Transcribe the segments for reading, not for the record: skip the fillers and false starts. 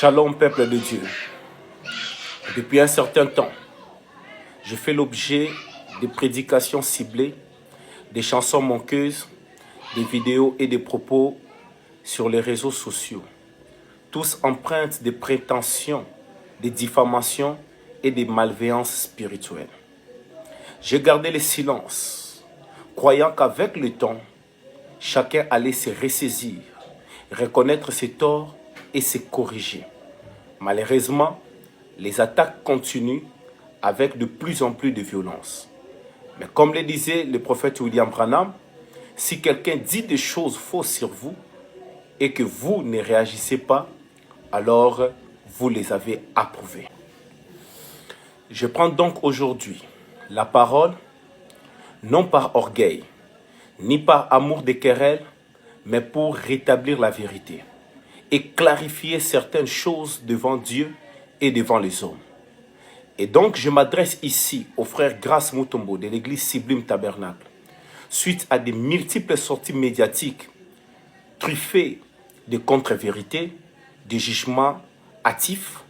Shalom peuple de Dieu. Depuis un certain temps, je fais l'objet de prédications ciblées, des chansons manqueuses, des vidéos et des propos sur les réseaux sociaux, tous empreintes de prétentions, de diffamations et de malveillances spirituelles. J'ai gardé le silence, croyant qu'avec le temps, chacun allait se ressaisir, reconnaître ses torts et se corriger. Malheureusement, les attaques continuent avec de plus en plus de violence. Mais comme le disait le prophète William Branham, si quelqu'un dit des choses fausses sur vous et que vous ne réagissez pas, alors vous les avez approuvées. Je prends donc aujourd'hui la parole, non par orgueil, ni par amour des querelles, mais pour rétablir la vérité et clarifier certaines choses devant Dieu et devant les hommes. Et donc, je m'adresse ici au frère Grace Mutombo de l'église Sublime Tabernacle, suite à des multiples sorties médiatiques truffées de contre-vérités, de jugements hâtifs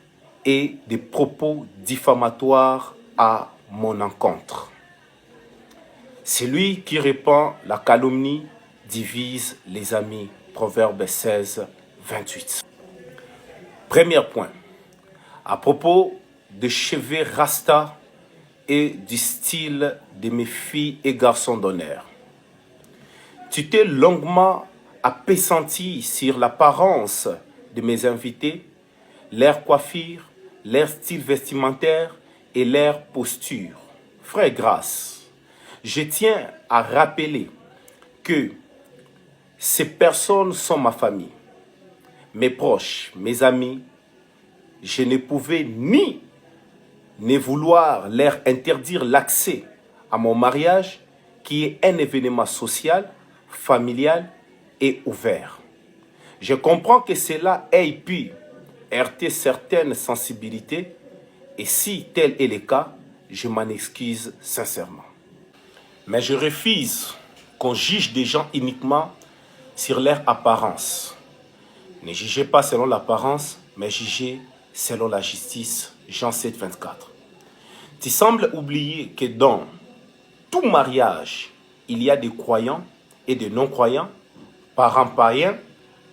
et des propos diffamatoires à mon encontre. Celui qui répand la calomnie divise les amis. Proverbe 16, 28. Premier point. À propos de cheveux rasta et du style de mes filles et garçons d'honneur. Tu t'es longuement appesanti sur l'apparence de mes invités, leur coiffure, leur style vestimentaire et leur posture. Frère Grace, je tiens à rappeler que ces personnes sont ma famille, mes proches, mes amis. Je ne pouvais ni ne vouloir leur interdire l'accès à mon mariage, qui est un événement social, familial et ouvert. Je comprends que cela ait pu heurter certaines sensibilités et si tel est le cas, je m'en excuse sincèrement. Mais je refuse qu'on juge des gens uniquement sur leur apparence. Ne jugez pas selon l'apparence, mais jugez selon la justice. Jean 7, 24. Tu sembles oublier que dans tout mariage, il y a des croyants et des non-croyants, parents païens,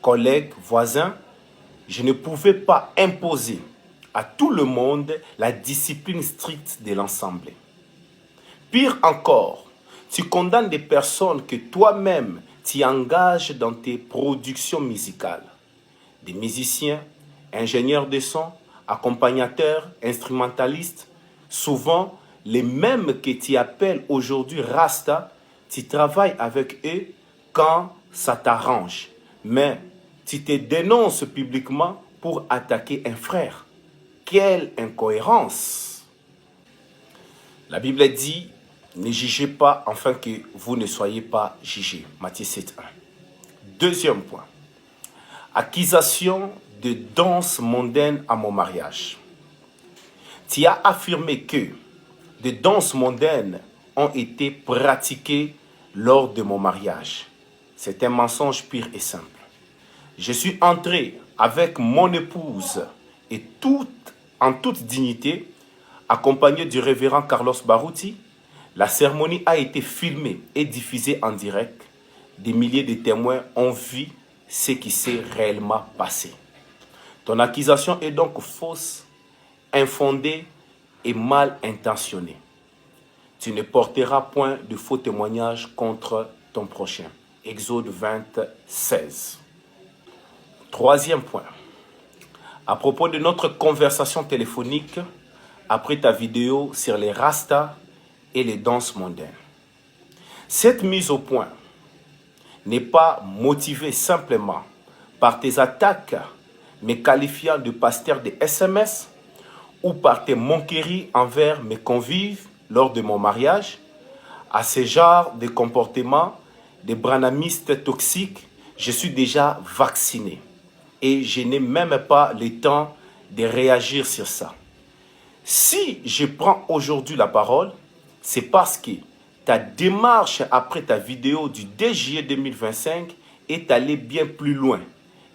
collègues, voisins. Je ne pouvais pas imposer à tout le monde la discipline stricte de l'ensemble. Pire encore, tu condamnes des personnes que toi-même tu engages dans tes productions musicales. Des musiciens, ingénieurs de son, accompagnateurs, instrumentalistes, souvent les mêmes que tu appelles aujourd'hui Rasta, tu travailles avec eux quand ça t'arrange. Mais tu te dénonces publiquement pour attaquer un frère. Quelle incohérence! La Bible dit, ne jugez pas afin que vous ne soyez pas jugés. Matthieu 7, 1. Deuxième point. Accusation de danse mondaine à mon mariage. Tu as affirmé que des danses mondaines ont été pratiquées lors de mon mariage. C'est un mensonge pur et simple. Je suis entré avec mon épouse et en toute dignité, accompagné du révérend Carlos Baruti. La cérémonie a été filmée et diffusée en direct. Des milliers de témoins ont vu ce qui s'est réellement passé. Ton accusation est donc fausse, infondée et mal intentionnée. Tu ne porteras point de faux témoignages contre ton prochain. Exode 20, 16. Troisième point. À propos de notre conversation téléphonique, après ta vidéo sur les rastas et les danses mondaines. Cette mise au point n'est pas motivée simplement par tes attaques me qualifiant de pasteur de SMS ou par tes moqueries envers mes convives lors de mon mariage. À ce genre de comportement des branhamistes toxiques, je suis déjà vacciné et je n'ai même pas le temps de réagir sur ça. Si je prends aujourd'hui la parole, c'est parce que ta démarche après ta vidéo du 2 juillet 2025 est allée bien plus loin.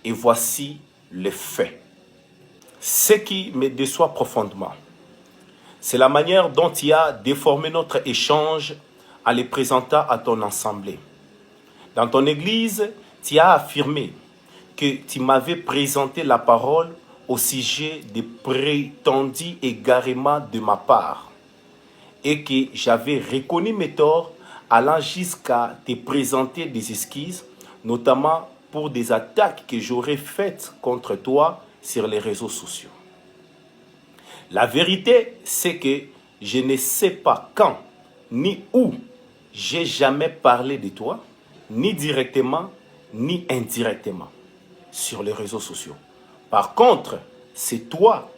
Et voici les faits. Ce qui me déçoit profondément, c'est la manière dont tu as déformé notre échange en les présentant à ton assemblée. Dans ton église, tu as affirmé que tu m'avais présenté la parole au sujet des prétendus égarements de ma part et que j'avais reconnu mes torts allant jusqu'à te présenter des excuses, notamment pour des attaques que j'aurais faites contre toi sur les réseaux sociaux. La vérité, c'est que je ne sais pas quand ni où j'ai jamais parlé de toi, ni directement, ni indirectement sur les réseaux sociaux. Par contre, c'est toi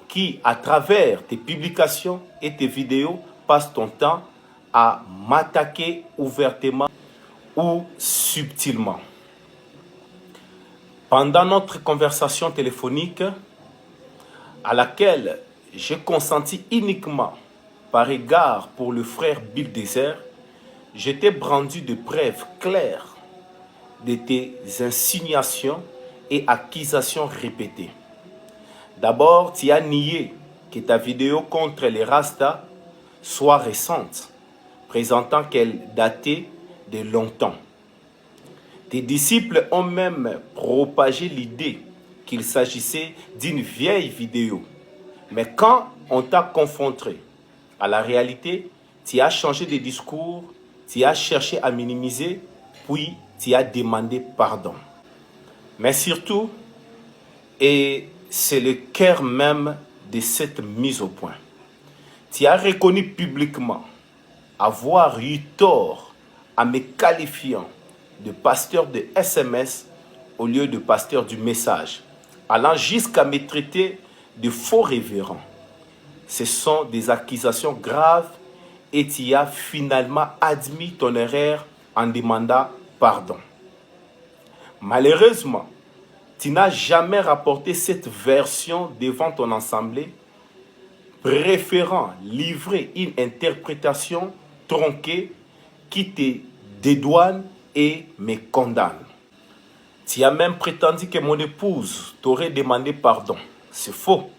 qui, à travers tes publications et tes vidéos, passes ton temps à m'attaquer ouvertement ou subtilement. Pendant notre conversation téléphonique, à laquelle j'ai consenti uniquement par égard pour le frère Bill Désert, je t'ai brandi de preuves claires de tes insinuations et accusations répétées. D'abord, tu as nié que ta vidéo contre les Rastas soit récente, présentant qu'elle datait de longtemps. Tes disciples ont même propagé l'idée qu'il s'agissait d'une vieille vidéo. Mais quand on t'a confronté à la réalité, tu as changé de discours, tu as cherché à minimiser, puis tu as demandé pardon. Mais surtout, et c'est le cœur même de cette mise au point, tu as reconnu publiquement avoir eu tort en me qualifiant de pasteur de SMS au lieu de pasteur du message, allant jusqu'à me traiter de faux révérend. Ce sont des accusations graves et tu as finalement admis ton erreur en demandant pardon. Malheureusement, tu n'as jamais rapporté cette version devant ton assemblée, préférant livrer une interprétation tronquée qui te dédouane et me condamne. Tu as même prétendu que mon épouse t'aurait demandé pardon. C'est faux.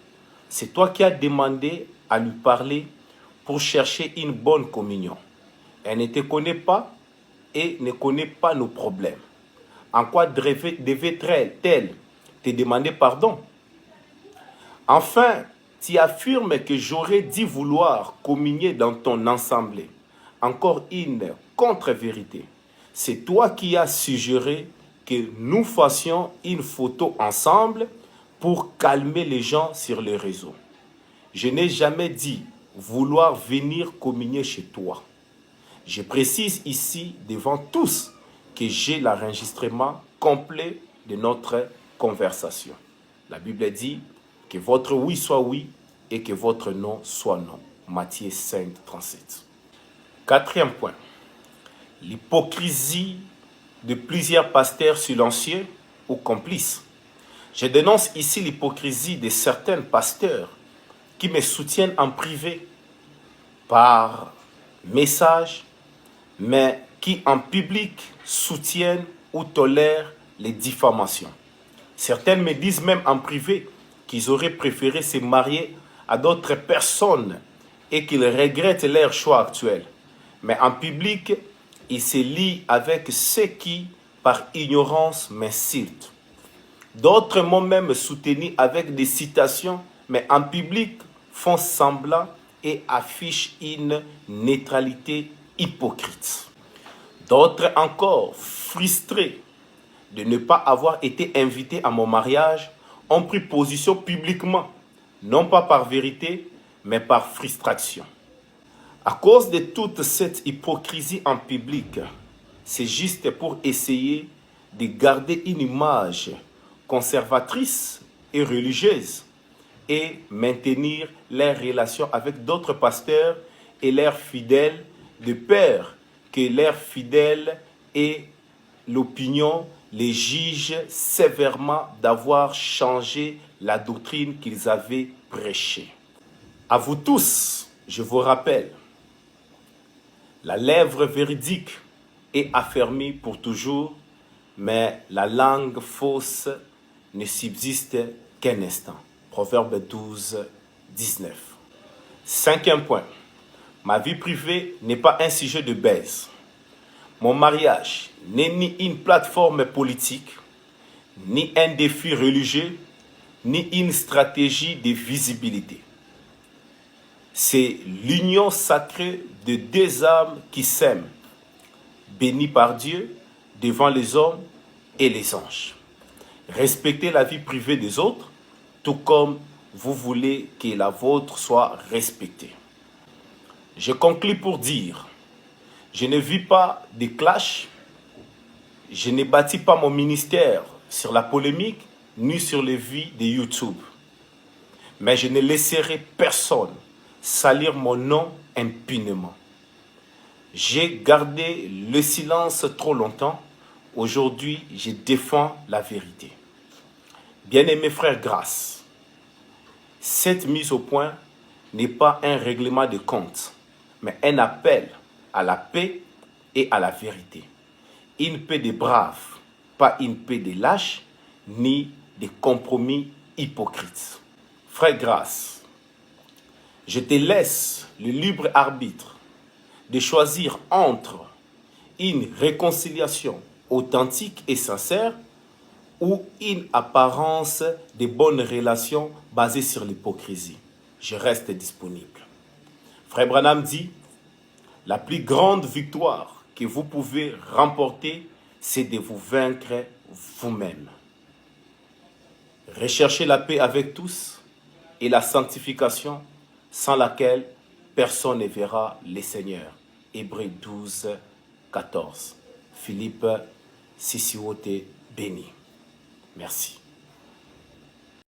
C'est toi qui as demandé à lui parler pour chercher une bonne communion. Elle ne te connaît pas et ne connaît pas nos problèmes. En quoi devait-elle te demander pardon? Enfin, tu affirmes que j'aurais dû vouloir communier dans ton assemblée. Encore une contre-vérité. C'est toi qui as suggéré que nous fassions une photo ensemble pour calmer les gens sur les réseaux. Je n'ai jamais dit vouloir venir communier chez toi. Je précise ici devant tous que j'ai l'enregistrement complet de notre conversation. La Bible dit que votre oui soit oui et que votre non soit non. Matthieu 5, 37. Quatrième point. L'hypocrisie de plusieurs pasteurs silencieux ou complices. Je dénonce ici l'hypocrisie de certains pasteurs qui me soutiennent en privé par message, mais qui en public soutiennent ou tolèrent les diffamations. Certains me disent même en privé qu'ils auraient préféré se marier à d'autres personnes et qu'ils regrettent leur choix actuel. Mais en public, ils se lient avec ceux qui, par ignorance, m'insultent. D'autres m'ont même soutenu avec des citations, mais en public font semblant et affichent une neutralité hypocrite. D'autres encore, frustrés de ne pas avoir été invités à mon mariage, ont pris position publiquement, non pas par vérité, mais par frustration. À cause de toute cette hypocrisie en public, c'est juste pour essayer de garder une image conservatrice et religieuse et maintenir leurs relations avec d'autres pasteurs et leurs fidèles, de peur que leurs fidèles et l'opinion les jugent sévèrement d'avoir changé la doctrine qu'ils avaient prêchée. À vous tous, je vous rappelle, la lèvre véridique est affermie pour toujours, mais la langue fausse ne subsiste qu'un instant. Proverbe 12, 19. Cinquième point. Ma vie privée n'est pas un sujet de baise. Mon mariage n'est ni une plateforme politique, ni un défi religieux, ni une stratégie de visibilité. C'est l'union sacrée de deux âmes qui s'aiment, bénies par Dieu devant les hommes et les anges. Respectez la vie privée des autres, tout comme vous voulez que la vôtre soit respectée. Je conclus pour dire, je ne vis pas de clash, je ne bâtis pas mon ministère sur la polémique, ni sur les vies de YouTube. Mais je ne laisserai personne salir mon nom impunément. J'ai gardé le silence trop longtemps. Aujourd'hui, je défends la vérité. Bien-aimés frères, grâce. Cette mise au point n'est pas un règlement de compte, mais un appel à la paix et à la vérité. Une paix des braves, pas une paix des lâches, ni des compromis hypocrites. Frère Grâce, je te laisse le libre arbitre de choisir entre une réconciliation authentique et sincère ou une apparence de bonnes relations basées sur l'hypocrisie. Je reste disponible. Frère Branham dit, la plus grande victoire que vous pouvez remporter, c'est de vous vaincre vous-même. Recherchez la paix avec tous et la sanctification sans laquelle personne ne verra le Seigneur. Hébreux 12, 14. Philippe Sissioté béni. Merci.